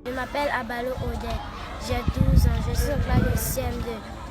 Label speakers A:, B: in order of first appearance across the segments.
A: Je m'appelle Abalo Odette, j'ai 12 ans, je suis au classe de CM2.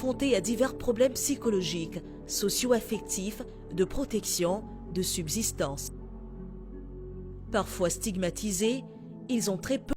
B: Confrontés à divers problèmes psychologiques, socio-affectifs, de protection, de subsistance. Parfois stigmatisés, ils ont très peu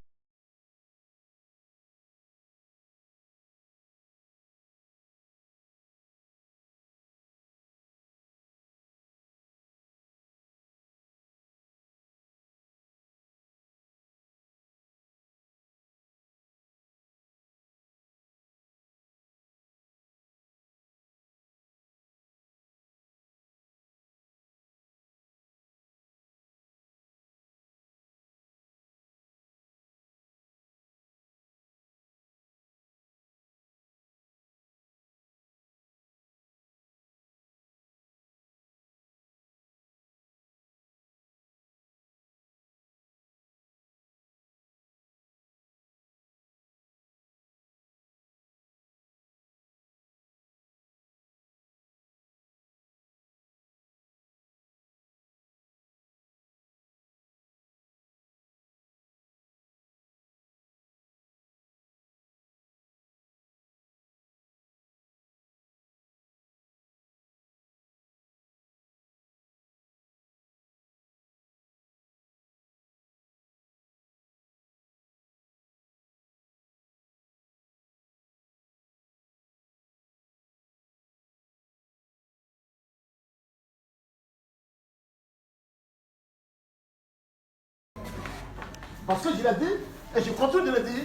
C: Parce que je l'ai dit, et je continue de le dire,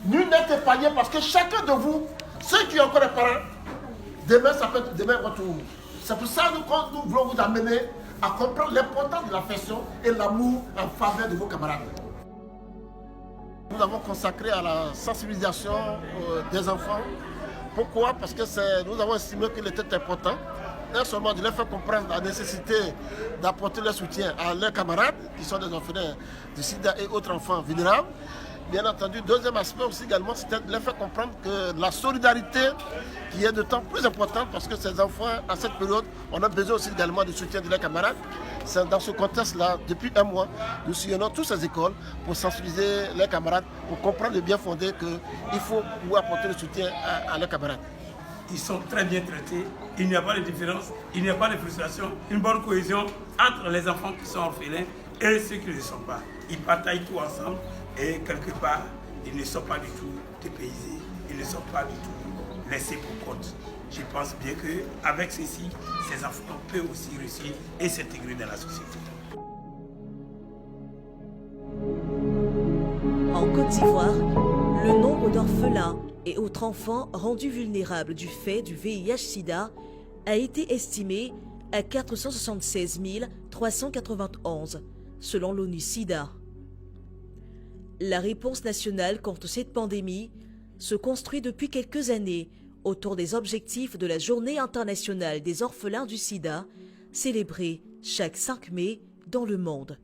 C: nul n'est épargné parce que chacun de vous, ceux qui ont encore des parents, demain ça peut être demain votre tour. C'est pour ça que nous voulons vous amener à comprendre l'importance de l'affection et l'amour en faveur de vos camarades. Nous avons consacré à la sensibilisation des enfants. Pourquoi? Parce que nous avons estimé qu'il était important, non seulement de leur faire comprendre la nécessité d'apporter leur soutien à leurs camarades, qui sont des orphelins du sida et autres enfants vulnérables. Bien entendu, deuxième aspect aussi également, c'était de leur faire comprendre que la solidarité qui est de temps plus importante parce que ces enfants, à cette période, on a besoin aussi également du soutien de leurs camarades. C'est dans ce contexte-là, depuis un mois, nous sillonnons toutes ces écoles pour sensibiliser les camarades, pour comprendre le bien fondé qu'il faut pouvoir apporter le soutien à leurs camarades.
D: Ils sont très bien traités, il n'y a pas de différence, il n'y a pas de frustration, une bonne cohésion entre les enfants qui sont orphelins et ceux qui ne le sont pas. Ils partagent tout ensemble et quelque part, ils ne sont pas du tout dépaysés, ils ne sont pas du tout laissés pour compte. Je pense bien qu'avec ceci, ces enfants peuvent aussi réussir et s'intégrer dans la société.
B: En Côte d'Ivoire, le nombre d'orphelins et autres enfants rendus vulnérables du fait du VIH-Sida a été estimé à 476 391, selon l'ONU-SIDA. La réponse nationale contre cette pandémie se construit depuis quelques années autour des objectifs de la Journée internationale des orphelins du sida, célébrée chaque 5 mai dans le monde.